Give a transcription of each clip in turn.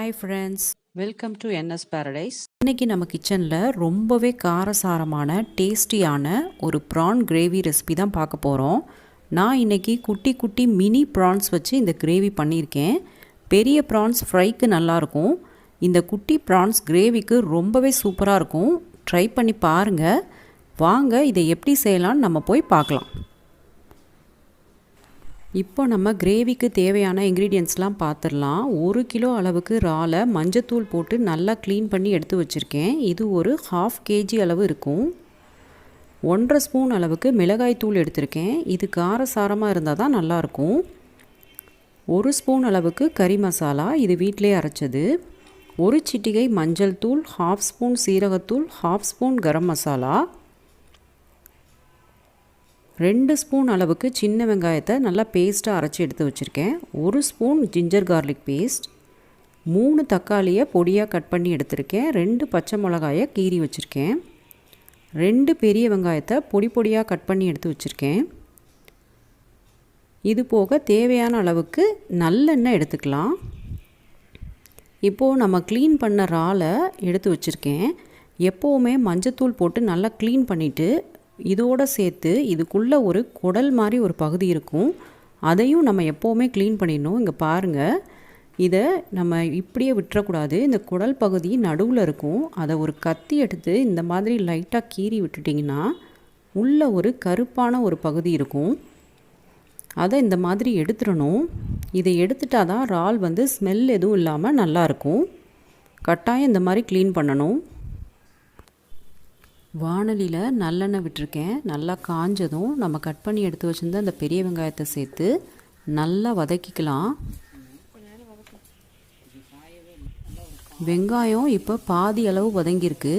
Hi friends, welcome to NS Paradise. இன்னைக்கு நம்ம கிச்சனில் ரொம்பவே காரசாரமான டேஸ்டியான ஒரு ப்ரான் கிரேவி ரெசிபி தான் பார்க்க போகிறோம். நான் இன்னைக்கு குட்டி குட்டி மினி ப்ரான்ஸ் வச்சு இந்த கிரேவி பண்ணியிருக்கேன். பெரிய ப்ரான்ஸ் ஃப்ரைக்கு நல்லாயிருக்கும். இந்த குட்டி ப்ரான்ஸ் கிரேவிக்கு ரொம்பவே சூப்பராக இருக்கும். ட்ரை பண்ணி பாருங்கள். வாங்க இதை எப்படி செய்யலான்னு நம்ம போய் பார்க்கலாம். இப்போ நம்ம கிரேவிக்கு தேவையான இன்க்ரீடியன்ட்ஸ்லாம் பார்த்துடலாம். 1 கிலோ அளவுக்கு இறாலை மஞ்சத்தூள் போட்டு நல்லா க்ளீன் பண்ணி எடுத்து வச்சுருக்கேன். இது ஒரு 1/2 kg அளவு இருக்கும். 1.5 ஸ்பூன் அளவுக்கு மிளகாய் தூள் எடுத்திருக்கேன். இது காரசாரமாக இருந்தால் தான் நல்லாயிருக்கும். 1 ஸ்பூன் அளவுக்கு கறி மசாலா, இது வீட்டிலே அரைச்சது. 1 சிட்டிகை மஞ்சள் தூள், 1/2 ஸ்பூன் சீரகத்தூள், 1/2 ஸ்பூன் கரம் மசாலா, 2 ஸ்பூன் அளவுக்கு சின்ன வெங்காயத்தை நல்லா பேஸ்ட்டாக அரைச்சி எடுத்து வச்சுருக்கேன். 1 ஸ்பூன் ஜிஞ்சர் கார்லிக் பேஸ்ட், 3 தக்காளியை பொடியாக கட் பண்ணி எடுத்திருக்கேன். 2 பச்சை மிளகாயை கீறி வச்சுருக்கேன். 2 பெரிய வெங்காயத்தை பொடி பொடியாக கட் பண்ணி எடுத்து வச்சுருக்கேன். இது போக தேவையான அளவுக்கு நல்லெண்ணெய் எடுத்துக்கலாம். இப்போது நம்ம க்ளீன் பண்ண இறாலை எடுத்து வச்சுருக்கேன். எப்போவுமே மஞ்சத்தூள் போட்டு நல்லா க்ளீன் பண்ணிவிட்டு இதோடு சேர்த்து இதுக்குள்ளே ஒரு குடல் மாதிரி ஒரு பகுதி இருக்கும். அதையும் நம்ம எப்போவுமே க்ளீன் பண்ணிடணும். இங்கே பாருங்கள், இதை நம்ம இப்படியே விட்டுறக்கூடாது. இந்த குடல் பகுதி நடுவில் இருக்கும். அதை ஒரு கத்தி எடுத்து இந்த மாதிரி லைட்டாக கீறி விட்டுட்டிங்கன்னா உள்ளே ஒரு கருப்பான ஒரு பகுதி இருக்கும். அதை இந்த மாதிரி எடுத்துடணும். இதை எடுத்துட்டா தான் இறால் ஸ்மெல் எதுவும் இல்லாமல் நல்லாயிருக்கும். கட்டாயம் இந்த மாதிரி க்ளீன் பண்ணணும். வாணலியில் நல்லெண்ணெய் விட்டுருக்கேன். நல்லா காஞ்சதும் நம்ம கட் பண்ணி எடுத்து வச்சுருந்த அந்த பெரிய வெங்காயத்தை சேர்த்து நல்லா வதக்கிக்கலாம். வெங்காயம் இப்போ பாதி அளவு வதங்கியிருக்கு.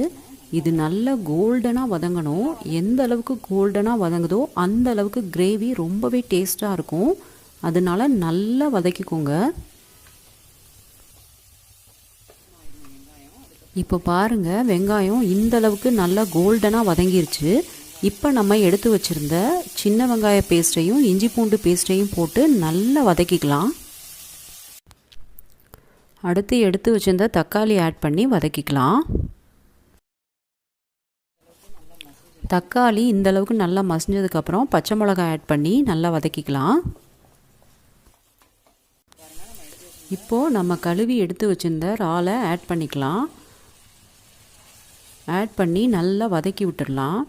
இது நல்ல கோல்டனாக வதங்கணும். எந்த அளவுக்கு கோல்டனாக வதங்குதோ அந்த அளவுக்கு கிரேவி ரொம்பவே டேஸ்ட்டாக இருக்கும். அதனால நல்லா வதக்கிக்கோங்க. இப்போ பாருங்கள், வெங்காயம் இந்த அளவுக்கு நல்லா கோல்டனாக வதங்கிருச்சு. இப்போ நம்ம எடுத்து வச்சுருந்த சின்ன வெங்காய பேஸ்ட்டையும் இஞ்சி பூண்டு பேஸ்ட்டையும் போட்டு நல்லா வதக்கிக்கலாம். அடுத்து எடுத்து வச்சுருந்த தக்காளி ஆட் பண்ணி வதக்கிக்கலாம். தக்காளி இந்த அளவுக்கு நல்லா மசிஞ்சதுக்கப்புறம் பச்சை மிளகாய் ஆட் பண்ணி நல்லா வதக்கிக்கலாம். இப்போது நம்ம கழுவி எடுத்து வச்சுருந்த இறாலை ஆட் பண்ணிக்கலாம். ஆட் பண்ணி நல்லா வதக்கி விட்டுடலாம்.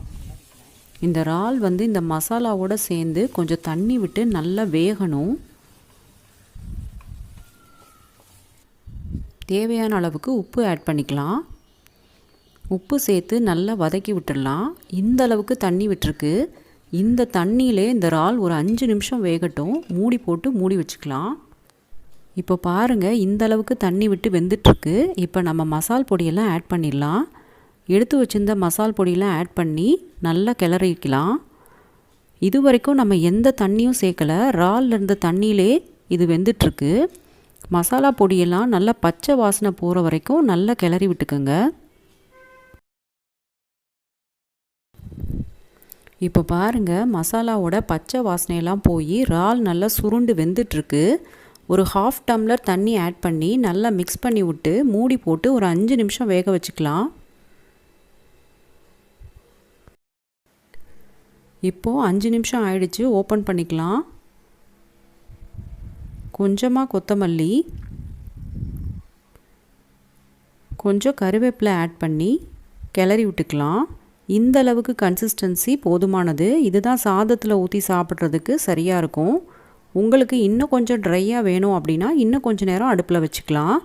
இந்த இறால் இந்த மசாலாவோடு சேர்ந்து கொஞ்சம் தண்ணி விட்டு நல்லா வேகணும். தேவையான அளவுக்கு உப்பு ஆட் பண்ணிக்கலாம். உப்பு சேர்த்து நல்லா வதக்கி விட்டுடலாம். இந்த அளவுக்கு தண்ணி விட்டுருக்கு. இந்த தண்ணியிலே இந்த இறால் ஒரு 5 நிமிஷம் வேகட்டும். மூடி போட்டு மூடி வச்சுக்கலாம். இப்போ பாருங்கள், இந்த அளவுக்கு தண்ணி விட்டு வெந்துட்டுருக்கு. இப்போ நம்ம மசால் பொடியெல்லாம் ஆட் பண்ணிடலாம். எடுத்து வச்சுருந்த மசால் பொடியெலாம் ஆட் பண்ணி நல்லா கிளறிக்கலாம். இது வரைக்கும் நம்ம எந்த தண்ணியும் சேர்க்கலை. இறாலில் இருந்த தண்ணியிலே இது வெந்துட்டுருக்கு. மசாலா பொடியெல்லாம் நல்லா பச்சை வாசனை போகிற வரைக்கும் நல்லா கிளறி விட்டுக்குங்க. இப்போ பாருங்கள், மசாலாவோட பச்சை வாசனையெல்லாம் போய் இறால் நல்லா சுருண்டு வெந்துட்டுருக்கு. ஒரு 1/2 டம்ளர் தண்ணி ஆட் பண்ணி நல்லா மிக்ஸ் பண்ணி விட்டு மூடி போட்டு ஒரு 5 நிமிஷம் வேக வச்சுக்கலாம். இப்போது 5 நிமிஷம் ஆயிடுச்சு. ஓப்பன் பண்ணிக்கலாம். கொஞ்சமாக கொத்தமல்லி, கொஞ்சம் கருவேப்பிலை ஆட் பண்ணி கிளறி விட்டுக்கலாம். இந்த அளவுக்கு கன்சிஸ்டன்சி போதுமானது. இதுதான் சாதத்தில் ஊற்றி சாப்பிட்றதுக்கு சரியாக இருக்கும். உங்களுக்கு இன்னும் கொஞ்சம் ட்ரையாக வேணும் அப்படின்னா இன்னும் கொஞ்சம் நேரம் அடுப்பில் வச்சுக்கலாம்.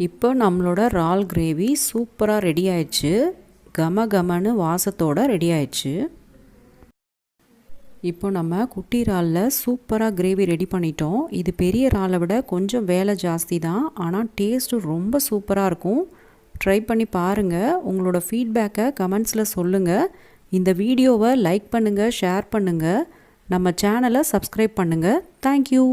இப்போ நம்மளோட இறால் கிரேவி சூப்பராக ரெடி ஆயிடுச்சு. கம கமன்னு வாசத்தோடு ரெடி ஆயிடுச்சு. இப்போ நம்ம குட்டி இறாலில் சூப்பராக கிரேவி ரெடி பண்ணிட்டோம். இது பெரிய இறாலை விட கொஞ்சம் வேலை ஜாஸ்தி தான், ஆனால் டேஸ்ட்டு ரொம்ப சூப்பராக இருக்கும். ட்ரை பண்ணி பாருங்கள். உங்களோட ஃபீட்பேக்கை கமெண்ட்ஸில் சொல்லுங்கள். இந்த வீடியோவை லைக் பண்ணுங்கள், ஷேர் பண்ணுங்கள். நம்ம சேனலை சப்ஸ்கிரைப் பண்ணுங்கள். தேங்க்யூ.